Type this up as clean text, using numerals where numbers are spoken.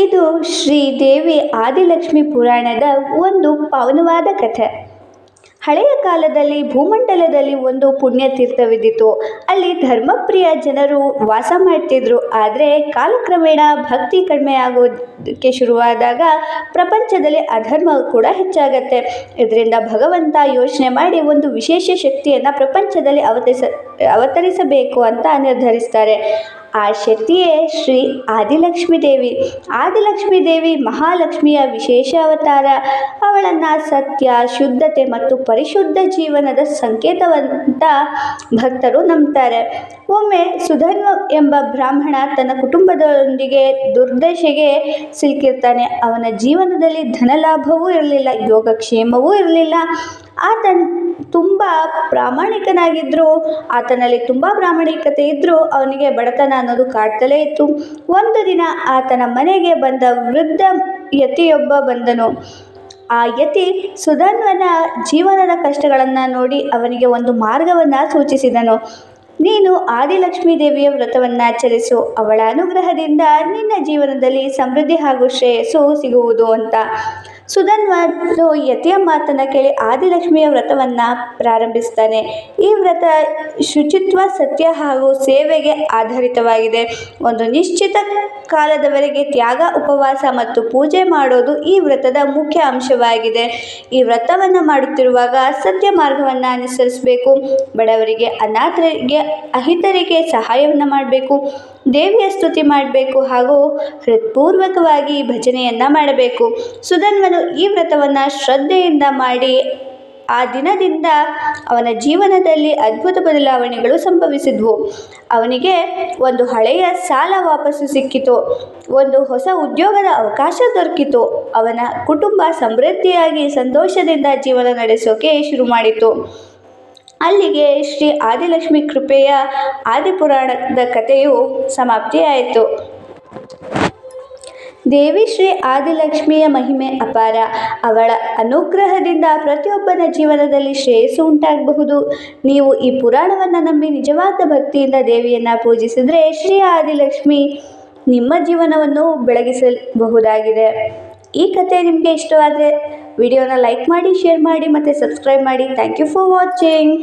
ಇದು ಶ್ರೀದೇವಿ ಆದಿಲಕ್ಷ್ಮಿ ಪುರಾಣದ ಒಂದು ಪಾವನವಾದ ಕಥೆ. ಹಳೆಯ ಕಾಲದಲ್ಲಿ ಭೂಮಂಡಲದಲ್ಲಿ ಒಂದು ಪುಣ್ಯತೀರ್ಥವಿದ್ದಿತು. ಅಲ್ಲಿ ಧರ್ಮಪ್ರಿಯ ಜನರು ವಾಸ ಮಾಡ್ತಿದ್ರು. ಆದರೆ ಕಾಲಕ್ರಮೇಣ ಭಕ್ತಿ ಕಡಿಮೆ ಆಗೋದಕ್ಕೆ ಶುರುವಾದಾಗ ಪ್ರಪಂಚದಲ್ಲಿ ಅಧರ್ಮ ಕೂಡ ಹೆಚ್ಚಾಗತ್ತೆ. ಇದರಿಂದ ಭಗವಂತ ಯೋಚನೆ ಮಾಡಿ ಒಂದು ವಿಶೇಷ ಶಕ್ತಿಯನ್ನು ಪ್ರಪಂಚದಲ್ಲಿ ಅವತರಿಸಬೇಕು ಅಂತ ನಿರ್ಧರಿಸ್ತಾರೆ. ಆ ಶಕ್ತಿಯೇ ಶ್ರೀ ಆದಿಲಕ್ಷ್ಮೀ ದೇವಿ. ಆದಿಲಕ್ಷ್ಮೀ ದೇವಿ ಮಹಾಲಕ್ಷ್ಮಿಯ ವಿಶೇಷ ಅವತಾರ. ಅವಳನ್ನು ಸತ್ಯ, ಶುದ್ಧತೆ ಮತ್ತು ಪರಿಶುದ್ಧ ಜೀವನದ ಸಂಕೇತವಂತ ಭಕ್ತರು ನಂಬ್ತಾರೆ. ಒಮ್ಮೆ ಸುಧನ್ವ ಎಂಬ ಬ್ರಾಹ್ಮಣ ತನ್ನ ಕುಟುಂಬದೊಂದಿಗೆ ದುರ್ದಶೆಗೆ ಸಿಲುಕಿರ್ತಾನೆ. ಅವನ ಜೀವನದಲ್ಲಿ ಧನಲಾಭವೂ ಇರಲಿಲ್ಲ, ಯೋಗಕ್ಷೇಮವೂ ಇರಲಿಲ್ಲ. ಆತ ತುಂಬ ಪ್ರಾಮಾಣಿಕನಾಗಿದ್ದರೂ, ಆತನಲ್ಲಿ ತುಂಬ ಪ್ರಾಮಾಣಿಕತೆ ಇದ್ದರೂ ಅವನಿಗೆ ಬಡತನ ಅನ್ನೋದು ಕಾಡ್ತಲೇ ಇತ್ತು. ಒಂದು ದಿನ ಆತನ ಮನೆಗೆ ಬಂದ ವೃದ್ಧ ಯತಿಯೊಬ್ಬ ಬಂದನು. ಆ ಯತಿ ಸುಧನ್ವನ ಜೀವನದ ಕಷ್ಟಗಳನ್ನು ನೋಡಿ ಅವನಿಗೆ ಒಂದು ಮಾರ್ಗವನ್ನು ಸೂಚಿಸಿದನು. ನೀನು ಆದಿಲಕ್ಷ್ಮೀ ದೇವಿಯ ವ್ರತವನ್ನು ಆಚರಿಸು, ಅವಳ ಅನುಗ್ರಹದಿಂದ ನಿನ್ನ ಜೀವನದಲ್ಲಿ ಸಮೃದ್ಧಿ ಹಾಗೂ ಶ್ರೇಯಸ್ಸು ಸಿಗುವುದು ಅಂತ. ಸುಧನ್ವನು ಯತಿಯ ಮಾತನ್ನು ಕೇಳಿ ಆದಿಲಕ್ಷ್ಮಿಯ ವ್ರತವನ್ನು ಪ್ರಾರಂಭಿಸ್ತಾನೆ. ಈ ವ್ರತ ಶುಚಿತ್ವ, ಸತ್ಯ ಹಾಗೂ ಸೇವೆಗೆ ಆಧಾರಿತವಾಗಿದೆ. ಒಂದು ನಿಶ್ಚಿತ ಕಾಲದವರೆಗೆ ತ್ಯಾಗ, ಉಪವಾಸ ಮತ್ತು ಪೂಜೆ ಮಾಡೋದು ಈ ವ್ರತದ ಮುಖ್ಯ ಅಂಶವಾಗಿದೆ. ಈ ವ್ರತವನ್ನು ಮಾಡುತ್ತಿರುವಾಗ ಸತ್ಯ ಮಾರ್ಗವನ್ನು ಅನುಸರಿಸಬೇಕು. ಬಡವರಿಗೆ, ಅನಾಥರಿಗೆ, ಅಹಿತರಿಗೆ ಸಹಾಯವನ್ನು ಮಾಡಬೇಕು. ದೇವಿಯ ಸ್ತುತಿ ಮಾಡಬೇಕು ಹಾಗೂ ಹೃತ್ಪೂರ್ವಕವಾಗಿ ಭಜನೆಯನ್ನು ಮಾಡಬೇಕು. ಸುಧನ್ವನು ಈ ವ್ರತವನ್ನು ಶ್ರದ್ಧೆಯಿಂದ ಮಾಡಿ ಆ ದಿನದಿಂದ ಅವನ ಜೀವನದಲ್ಲಿ ಅದ್ಭುತ ಬದಲಾವಣೆಗಳು ಸಂಭವಿಸಿದ್ವು. ಅವನಿಗೆ ಒಂದು ಹಳೆಯ ಸಾಲ ವಾಪಸ್ಸು ಸಿಕ್ಕಿತು, ಒಂದು ಹೊಸ ಉದ್ಯೋಗದ ಅವಕಾಶ ದೊರಕಿತು. ಅವನ ಕುಟುಂಬ ಸಮೃದ್ಧಿಯಾಗಿ ಸಂತೋಷದಿಂದ ಜೀವನ ನಡೆಸೋಕೆ ಶುರು ಮಾಡಿತು. ಅಲ್ಲಿಗೆ ಶ್ರೀ ಆದಿಲಕ್ಷ್ಮಿ ಕೃಪೆಯ ಆದಿಪುರಾಣದ ಕಥೆಯು ಸಮಾಪ್ತಿಯಾಯಿತು. ದೇವಿ ಶ್ರೀ ಆದಿಲಕ್ಷ್ಮಿಯ ಮಹಿಮೆ ಅಪಾರ. ಅವಳ ಅನುಗ್ರಹದಿಂದ ಪ್ರತಿಯೊಬ್ಬನ ಜೀವನದಲ್ಲಿ ಶ್ರೇಯಸ್ಸು ಉಂಟಾಗಬಹುದು. ನೀವು ಈ ಪುರಾಣವನ್ನು ನಂಬಿ ನಿಜವಾದ ಭಕ್ತಿಯಿಂದ ದೇವಿಯನ್ನು ಪೂಜಿಸಿದರೆ ಶ್ರೀ ಆದಿಲಕ್ಷ್ಮಿ ನಿಮ್ಮ ಜೀವನವನ್ನು ಬೆಳಗಿಸಬಹುದಾಗಿದೆ. ಈ ಕಥೆ ನಿಮಗೆ ಇಷ್ಟವಾದರೆ ವಿಡಿಯೋನ ಲೈಕ್ ಮಾಡಿ, ಶೇರ್ ಮಾಡಿ ಮತ್ತು ಸಬ್ಸ್ಕ್ರೈಬ್ ಮಾಡಿ. Thank you for watching.